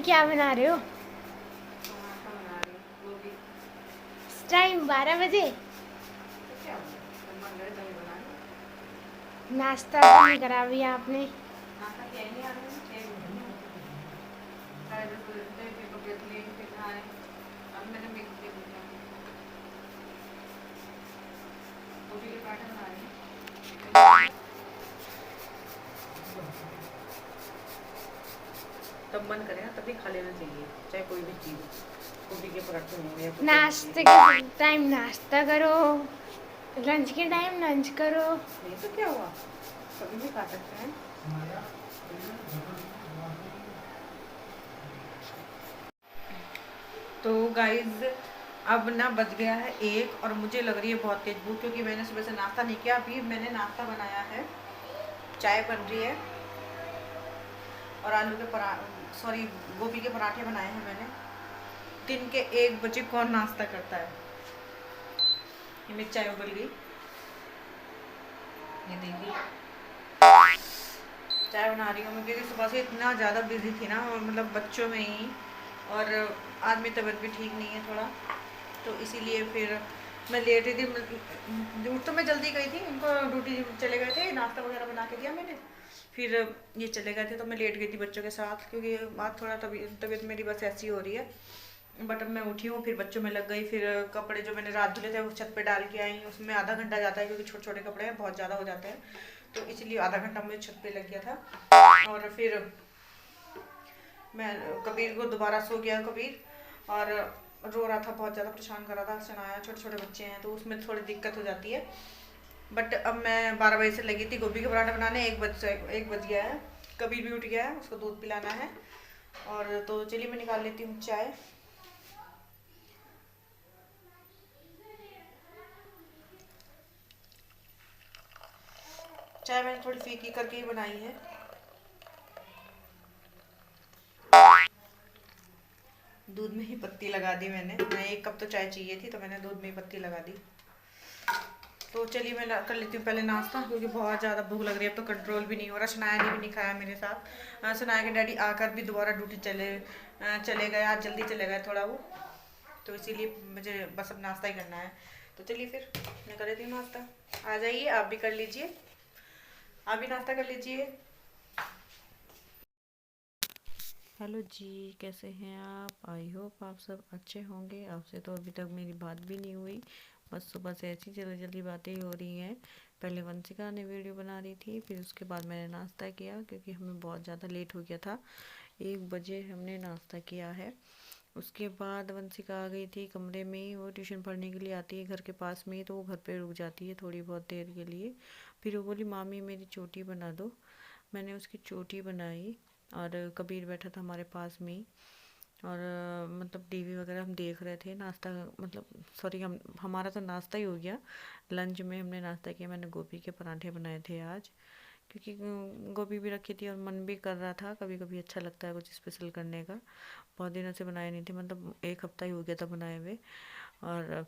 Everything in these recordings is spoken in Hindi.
क्या बना रहे हो? पराठा बना रही हूँ गोभी। इस टाइम 12 बजे? तो क्या हो गया, जब मन करे तभी बना लो। नाश्ता तो नहीं करा अभी आपने? नाश्ता किया ही नहीं, आज मैंने 6 बजे 10:30 बजे उठे, फिर कपड़े धुले, फिर नहाए। अब मैंने मेकअप दे दिया। गोभी के पराठे बना रही हूँ। तब मन करे ना तभी खा लेना चाहिए, चाहे कोई भी चीज़ हो, गोभी के पराठे हो या कुछ और नाश्ते चीज़। के टाइम नाश्ता करो, लंच के टाइम लंच करो। नहीं तो क्या हुआ, कभी भी खा सकते हैं। तो गाइज अब ना बज गया है 1 और मुझे लग रही है बहुत तेज भूख, क्योंकि मैंने सुबह से नाश्ता नहीं किया। अभी मैंने नाश्ता बनाया है, चाय बन रही है और आलू के सॉरी गोभी के पराठे बनाए हैं मैंने। दिन के 1 बजे कौन नाश्ता करता है। ये मेरी चाय उबल गई, ये देखिए चाय बना रही हूँ मैं, क्योंकि सुबह से इतना ज़्यादा बिजी थी ना, और मतलब बच्चों में ही, और आज मेरी तबीयत भी ठीक नहीं है थोड़ा, तो इसीलिए फिर मैं लेट ही थी। उठ तो मैं जल्दी गई थी, इनको ड्यूटी चले गए थे, नाश्ता वगैरह बना के दिया मैंने, फिर ये चले गए थे तो मैं लेट गई थी बच्चों के साथ, क्योंकि आज थोड़ा तबीयत मेरी बस ऐसी हो रही है। बट अब मैं उठी हूँ, फिर बच्चों में लग गई, फिर कपड़े जो मैंने रात धुले थे वो छत पे डाल के आई, उसमें आधा घंटा जाता है, क्योंकि छोटे छोटे कपड़े हैं, बहुत ज़्यादा हो जाते हैं, तो इसलिए आधा घंटा मुझे छत पे लग गया था। और फिर मैं कबीर को दोबारा सो गया कबीर, और रो रहा था, बहुत ज़्यादा परेशान कर रहा था, सुनाया, छोटे छोटे बच्चे हैं तो उसमें थोड़ी दिक्कत हो जाती है। बट अब मैं 12 बजे से लगी थी गोभी के पराठा बनाने, 1 बज गया है, कबीर भी उठ गया है, उसको दूध पिलाना है। और तो चलिए मैं निकाल लेती हूँ चाय। चाय मैंने थोड़ी फीकी करके ही बनाई है। दूध में ही पत्ती लगा दी मैंने, मैं 1 कप तो चाय चाहिए थी, तो मैंने दूध में ही पत्ती लगा दी। तो चलिए मैं कर लेती हूँ पहले नाश्ता, क्योंकि बहुत ज़्यादा भूख लग रही है, अब तो कंट्रोल भी नहीं हो रहा। सनाया ने भी नहीं खाया मेरे साथ, सनाया के डैडी आकर भी दोबारा ड्यूटी चले गए, आज जल्दी चले गए थोड़ा वो, तो इसीलिए मुझे बस अब नाश्ता ही करना है। तो चलिए फिर मैं कर लेती हूँ नाश्ता। आ जाइए, आप भी कर लीजिए, आप भी नाश्ता कर लीजिए। हेलो जी, कैसे हैं आप? आई होप आप सब अच्छे होंगे। आपसे तो अभी तक मेरी बात भी नहीं हुई, बस सुबह से ऐसी जल्दी जल्दी बातें ही हो रही हैं। पहले वंशिका ने वीडियो बना रही थी, फिर उसके बाद मैंने नाश्ता किया, क्योंकि हमें बहुत ज़्यादा लेट हो गया था, 1 बजे हमने नाश्ता किया है। उसके बाद वंशिका आ गई थी कमरे में, वो ट्यूशन पढ़ने के लिए आती है घर के पास में ही, तो वो घर पे रुक जाती है थोड़ी बहुत देर के लिए। फिर वो बोली मामी मेरी चोटी बना दो, मैंने उसकी चोटी बनाई, और कबीर बैठा था हमारे पास में ही, और मतलब टीवी वगैरह हम देख रहे थे। नाश्ता मतलब सॉरी, हमारा तो नाश्ता ही हो गया। लंच में हमने नाश्ता किया, मैंने गोभी के पराठे बनाए थे आज, क्योंकि गोभी भी रखी थी और मन भी कर रहा था, कभी कभी अच्छा लगता है कुछ स्पेशल करने का। बहुत दिनों से बनाए नहीं थे, मतलब 1 हफ्ता ही हो गया था बनाए हुए। और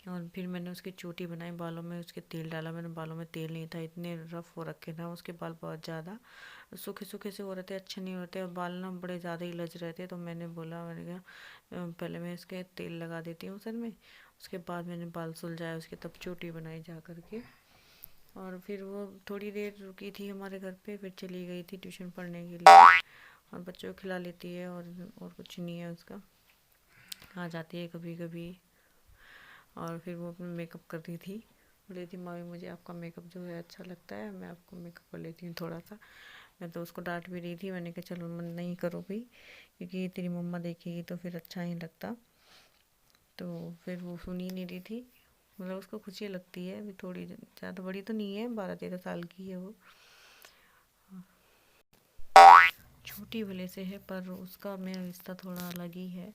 फिर मैंने उसकी चोटी बनाई, बालों में उसके तेल डाला मैंने, बालों में तेल नहीं था, इतने रफ हो रखे ना उसके बाल, बहुत ज़्यादा सूखे सूखे से हो रहे थे, अच्छे नहीं होते, और बाल ना बड़े ज़्यादा ही लज रहे थे। तो मैंने कहा पहले मैं इसके तेल लगा देती हूँ सर में, उसके बाद मैंने बाल सुलझाए उसके, तब चोटी बनाई जा करके। और फिर वो थोड़ी देर रुकी थी हमारे घर पे, फिर चली गई थी ट्यूशन पढ़ने के लिए, और बच्चों को खिला लेती है, और कुछ नहीं है उसका। आ जाती है कभी कभी। और फिर वो अपना मेकअप कर रही थी, बोली थी मामी मुझे आपका मेकअप जो है अच्छा लगता है, मैं आपको मेकअप कर लेती हूँ थोड़ा सा। मैं तो उसको डांट भी रही थी, मैंने कहा चलो मन नहीं करो भाई, क्योंकि तेरी मम्मा देखेगी तो फिर अच्छा नहीं लगता। तो फिर वो सुन ही नहीं रही थी, मतलब उसको खुशी लगती है, अभी थोड़ी ज़्यादा बड़ी तो नहीं है, 12-13 साल की है वो, छोटी भले से है, पर उसका मेरा रिश्ता थोड़ा अलग ही है,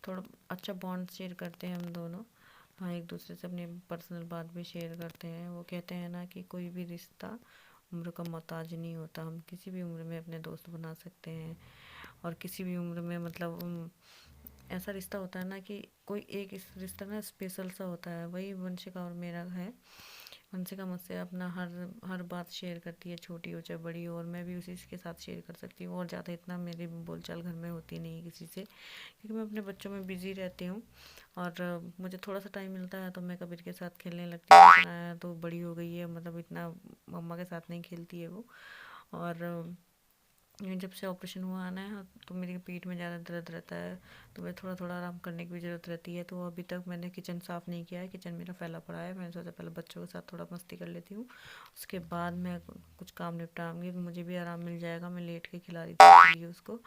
थोड़ा अच्छा बॉन्ड शेयर करते हैं हम दोनों। हाँ, एक दूसरे से अपनी पर्सनल बात भी शेयर करते हैं। वो कहते हैं ना कि कोई भी रिश्ता उम्र का मोहताज नहीं होता, हम किसी भी उम्र में अपने दोस्त बना सकते हैं, और किसी भी उम्र में मतलब ऐसा रिश्ता होता है ना कि कोई एक इस रिश्ता ना स्पेशल सा होता है, वही वंशिका और मेरा है। वंशिका मुझसे अपना हर हर बात शेयर करती है, छोटी हो चाहे बड़ी हो, और मैं भी उसी के साथ शेयर कर सकती हूँ। और ज़्यादा इतना मेरी बोलचाल घर में होती नहीं है किसी से, क्योंकि मैं अपने बच्चों में बिज़ी रहती हूँ। और मुझे थोड़ा सा टाइम मिलता है तो मैं कबीर के साथ खेलने लगती हूँ। इतना तो बड़ी हो गई है, मतलब इतना मम्मा के साथ नहीं खेलती है वो। और जब से ऑपरेशन हुआ है ना, तो मेरी पीठ में ज़्यादा दर्द रहता है, तो मैं थोड़ा थोड़ा आराम करने की भी ज़रूरत रहती है। तो अभी तक मैंने किचन साफ़ नहीं किया है, किचन मेरा फैला पड़ा है। मैंने सोचा पहले बच्चों के साथ थोड़ा मस्ती कर लेती हूँ, उसके बाद मैं कुछ काम निपटाऊंगी, तो मुझे भी आराम मिल जाएगा। मैं लेट के खिला रही थी इसलिए उसको।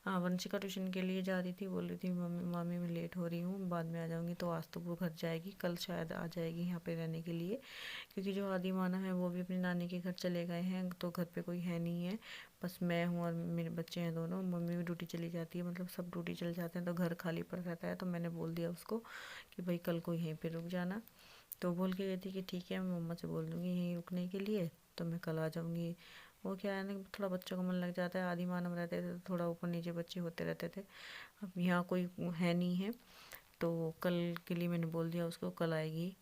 वंशिका ट्यूशन के लिए जा रही थी, बोल रही थी मम्मी मामी मैं लेट हो रही हूँ, बाद में आ जाऊँगी। तो आज तो वो घर जाएगी, कल शायद आ जाएगी यहाँ पे रहने के लिए, क्योंकि जो आदि मानव है वो भी अपनी नानी के घर चले गए हैं, तो घर पे कोई है नहीं है, बस मैं हूँ और मेरे बच्चे हैं दोनों। मम्मी भी ड्यूटी चली जाती है, मतलब सब ड्यूटी चले जाते हैं, तो घर खाली पड़ा रहता है। तो मैंने बोल दिया उसको कि भाई कल को यहीं पे रुक जाना। तो बोल के गई थी कि ठीक है, मैं मम्मा से बोल दूँगी यहीं रुकने के लिए, तो मैं कल आ जाऊँगी। वो क्या है ना, थोड़ा बच्चों का मन लग जाता है, आदि मानव रहते थे तो थोड़ा ऊपर नीचे बच्चे होते रहते थे। अब यहाँ कोई है नहीं है, तो कल के लिए मैंने बोल दिया उसको, कल आएगी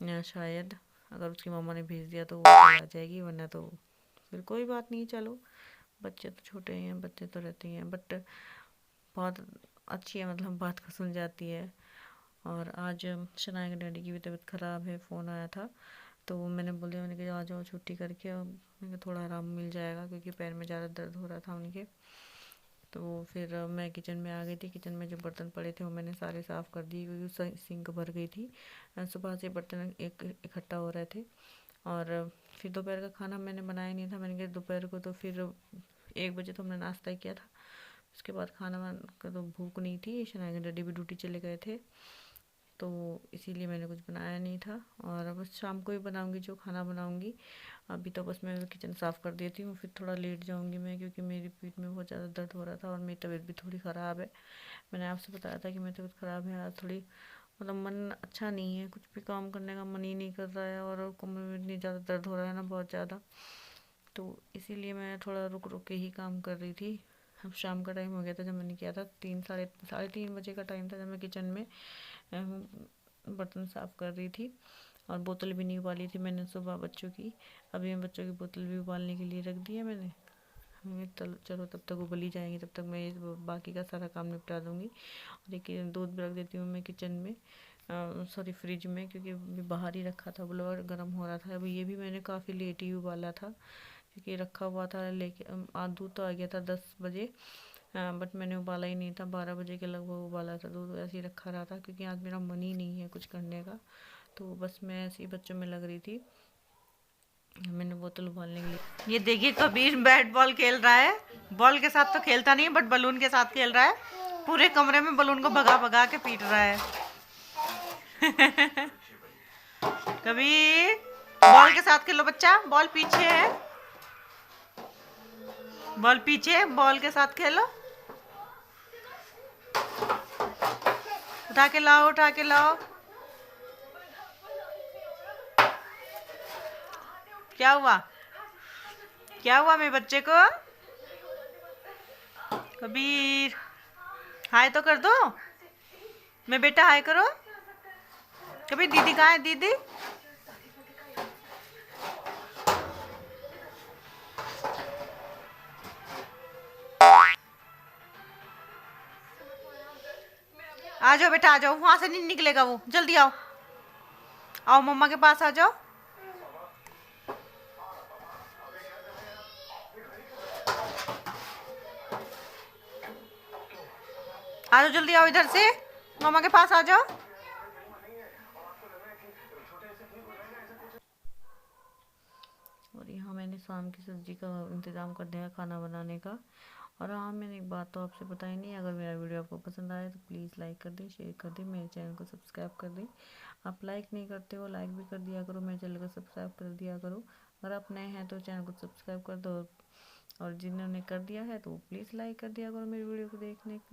या शायद अगर उसकी मम्मा ने भेज दिया तो वो कल आ जाएगी, वरना तो फिर कोई बात नहीं। चलो, बच्चे तो छोटे ही हैं, बच्चे तो रहते ही हैं, बट बहुत अच्छी है, मतलब बात को सुन जाती है। और आज शनाया के डैडी की भी तबीयत ख़राब है, फ़ोन आया था, तो मैंने बोल दिया, मैंने कहा आ जाओ छुट्टी करके, अब मैंने कहा थोड़ा आराम मिल जाएगा, क्योंकि पैर में ज़्यादा दर्द हो रहा था उनके। तो फिर मैं किचन में आ गई थी। किचन में जो बर्तन पड़े थे वो मैंने सारे साफ़ कर दिए, क्योंकि सिंक भर गई थी। सुबह से बर्तन एक इकट्ठा हो रहे थे। और फिर दोपहर का खाना मैंने बनाया नहीं था, मैंने कहा दोपहर को तो फिर 1 बजे तो हमने नाश्ता ही किया था, उसके बाद खाना का तो भूख नहीं थी। शनाया के डैडी भी ड्यूटी चले गए थे, तो इसीलिए मैंने कुछ बनाया नहीं था। और बस शाम को ही बनाऊंगी जो खाना बनाऊंगी। अभी तो बस मैं किचन साफ़ कर देती हूँ, फिर थोड़ा लेट जाऊंगी मैं, क्योंकि मेरी पीठ में बहुत ज़्यादा दर्द हो रहा था और मेरी तबीयत भी थोड़ी ख़राब है। मैंने आपसे बताया था कि मेरी तबीयत ख़राब है, आज थोड़ी मतलब मन अच्छा नहीं है, कुछ भी काम करने का मन ही नहीं कर रहा है, और कमर में इतनी ज़्यादा दर्द हो रहा है ना, बहुत ज़्यादा। तो इसीलिए मैं थोड़ा रुक रुक के ही काम कर रही थी। अब शाम का टाइम हो गया था जब मैंने किया था, साढ़े तीन बजे का टाइम था जब मैं किचन में बर्तन साफ़ कर रही थी। और बोतल भी नहीं उबाली थी मैंने सुबह बच्चों की, अभी मैं बच्चों की बोतल भी उबालने के लिए रख दी है मैंने। चलो तब तक उबली जाएंगी, तब तक मैं बाकी का सारा काम निपटा दूँगी। देखिए दूध भी रख देती हूँ मैं किचन में, सॉरी फ्रिज में, क्योंकि अभी बाहर ही रखा था, ब्लोअर गर्म हो रहा था। अभी ये भी मैंने काफ़ी लेट ही उबाला था, क्योंकि रखा हुआ था लेके। आज दूध तो आ गया था 10 बजे, बट मैंने उबाला ही नहीं था, 12 बजे के लगभग उबाला था दूध, ऐसे ही रखा रहा था, क्योंकि आज मेरा मन ही नहीं है कुछ करने का। तो बस मैं ऐसे ही बच्चों में लग रही थी, मैंने बोतल उबालने के लिए। ये देखिए कबीर बैट बॉल खेल रहा है, बॉल के साथ तो खेलता नहीं बट बलून के साथ खेल रहा है, पूरे कमरे में बलून को भगा भगा के पीट रहा है। कबीर बॉल के साथ खेलो बच्चा, बॉल पीछे है, बॉल पीछे, बॉल के साथ खेलो, उठा के लाओ, उठा के लाओ। क्या हुआ, क्या हुआ मेरे बच्चे को? कबीर हाय तो कर दो, मैं बेटा हाय करो। कबीर दीदी कहाँ है, दीदी? आ जाओ बेटा, आ जाओ, वहां से नहीं निकलेगा वो, जल्दी आओ, आओ मम्मा के पास आ जाओ। आ जाओ जल्दी, आओ इधर से, मम्मा के पास आ जाओ। और यहाँ मैंने शाम की सब्जी का इंतज़ाम कर दिया खाना बनाने का। और हाँ, मैंने एक बात तो आपसे बताई नहीं, अगर मेरा वीडियो आपको पसंद आए तो प्लीज़ लाइक कर दें, शेयर कर दें, मेरे चैनल को सब्सक्राइब कर दें। आप लाइक नहीं करते हो, लाइक भी कर दिया करो, मेरे चैनल को सब्सक्राइब कर दिया करो। अगर आप नए हैं तो चैनल को सब्सक्राइब कर दो, और जिन्होंने कर दिया है तो प्लीज़ लाइक कर दिया करो मेरी वीडियो को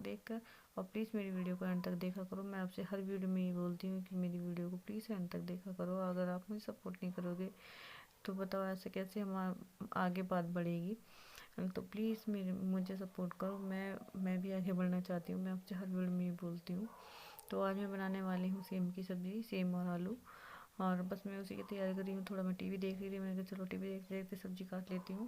देख कर। और प्लीज़ मेरी वीडियो को एंड तक देखा करो, मैं आपसे हर वीडियो में ये बोलती हूँ कि मेरी वीडियो को प्लीज़ एंड तक देखा करो। अगर आप मुझे सपोर्ट नहीं करोगे तो बताओ ऐसे कैसे हम आगे बात बढ़ेगी। तो प्लीज़ मेरे मुझे सपोर्ट करो, मैं भी आगे बढ़ना चाहती हूँ, मैं आपसे हर वीडियो में ये बोलती हूँ। तो आज मैं बनाने वाली हूँ सेम की सब्ज़ी, सेम और आलू। और बस मैं उसी की तैयारी कर रही हूँ। थोड़ा मैं टीवी देख रही थी, मैंने कहा चलो टीवी देखते देखते सब्जी काट लेती हूँ।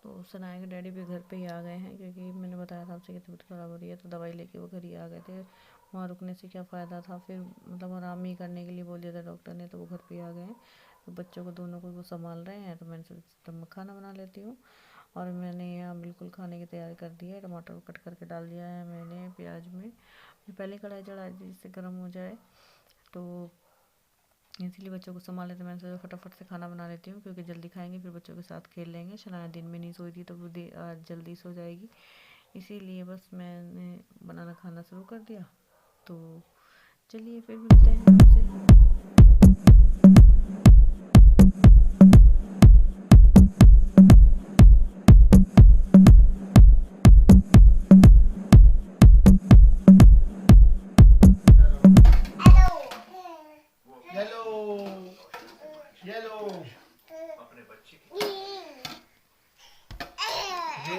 तो सनाया के डैडी भी घर पे ही आ गए हैं, क्योंकि मैंने बताया था आपसे कि तबीयत ख़राब हो रही है, तो दवाई लेके वो घर ही आ गए थे। वहाँ रुकने से क्या फ़ायदा था, फिर मतलब आराम ही करने के लिए बोल दिया था डॉक्टर ने, तो वो घर पे आ गए हैं। तो बच्चों को दोनों को वो संभाल रहे हैं, तो मैंने सोचा मैं खाना बना लेती हूँ। और मैंने यहाँ बिल्कुल खाने की तैयारी कर दी है। टमाटर कट करके डाल दिया है मैंने प्याज में। पहले कढ़ाई चढ़ा दी जिससे गर्म हो जाए, तो इसीलिए बच्चों को संभाले, तो मैंने सोचा फटाफट से खाना बना लेती हूँ, क्योंकि जल्दी खाएंगे फिर बच्चों के साथ खेल लेंगे। शनाया दिन में नहीं सोई थी, तो वो आज जल्दी सो जाएगी, इसीलिए बस मैंने बनाना खाना शुरू कर दिया। तो चलिए फिर मिलते हैं आपसे।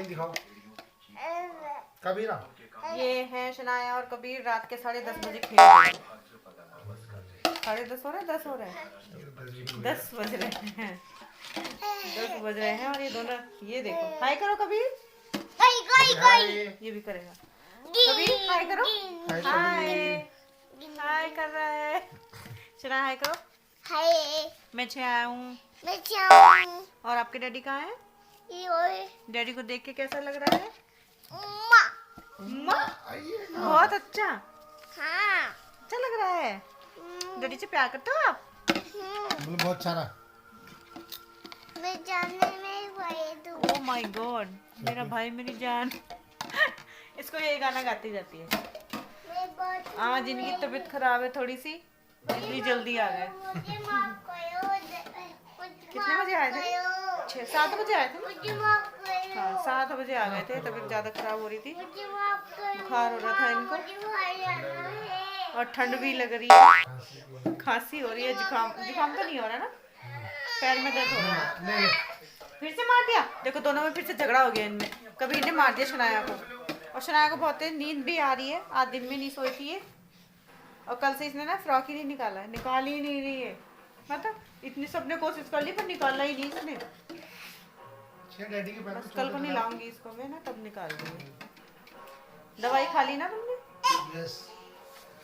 दिखाओ कबीर। ये है शनाया और कबीर रात के 10:30 बजे खेल रहे हैं। 10:30 हो रहे हैं, 10 हो रहे हैं, 10 बज रहे हैं, 10 बज रहे हैं। और ये दोनों, ये देखो, हाय करो कबीर, ये भी करेगा। कबीर हाय करो, हाय हाय कर रहा है। शनाया हाय करो, हाय मैं आया हूँ। मैं चाहूँ और आपके डैडी कहाँ हैं? डैडी को देख के कैसा लग रहा है? बहुत अच्छा, हाँ अच्छा लग रहा है। डैडी से प्यार करते हो आप? बोलो बहुत सारा। मैं जानने में भाई दूँ। ओह माय गॉड, मेरा भाई मेरी जान। इसको ये गाना गाती जाती है। आज इनकी तबीयत खराब है थोड़ी सी, इतनी जल्दी आ गए। मुझे माफ करो। कितने बजे आए थे? 7 बजे आए थे। मुझे माफ करो। हाँ 7 बजे आ गए थे। तबीयत ज़्यादा खराब हो रही थी, मुझे माफ करो। बुखार हो रहा था इनको, मुझे भाई आना है। और ठंड भी लग रही है, खांसी हो रही है, जुकाम जुकाम तो नहीं हो रहा ना, पैर में दर्द हो रहा है। फिर से मार दिया, देखो दोनों में फिर से झगड़ा हो गया इनमें। कबीर ने मार दिया शनाया को, और शनाया को बहुत तेज नींद भी आ रही है, आज दिन में नहीं सोई थी ये। और कल से इसने ना फ्रॉक ही नहीं निकाला है, निकाल ही नहीं रही है। मतलब इतनी सबने कोशिश कर ली पर निकालना ही नहीं इसने। डैडी के पैर बस कल को नहीं लाऊंगी इसको मैं ना, तब निकाल दूंगी। दवाई खा ली ना तुमने? यस।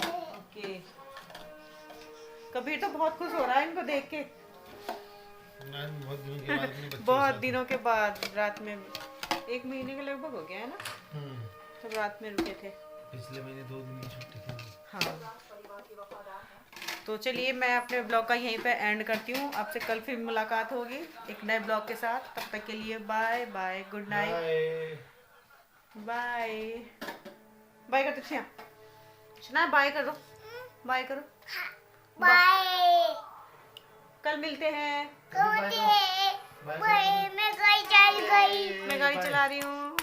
ओके। कबीर तो बहुत खुश हो रहा है इनको देख के। बहुत दिनों के बाद रात में, 1 महीने के लगभग हो गया है ना, तब रात में रुके थे। पिछले महीने 2 दिन की छुट्टी थी। हाँ, तो चलिए मैं अपने ब्लॉग का यहीं पे एंड करती हूँ। आपसे कल फिर मुलाकात होगी एक नए ब्लॉग के साथ। तब तक के लिए bye bye, good night, bye bye कर दो। सुना बाय करो, बाय करो, बाय। कल मिलते हैं। बाय। मैं गाड़ी चला रही हूँ। मैं गाड़ी चला रही हूँ।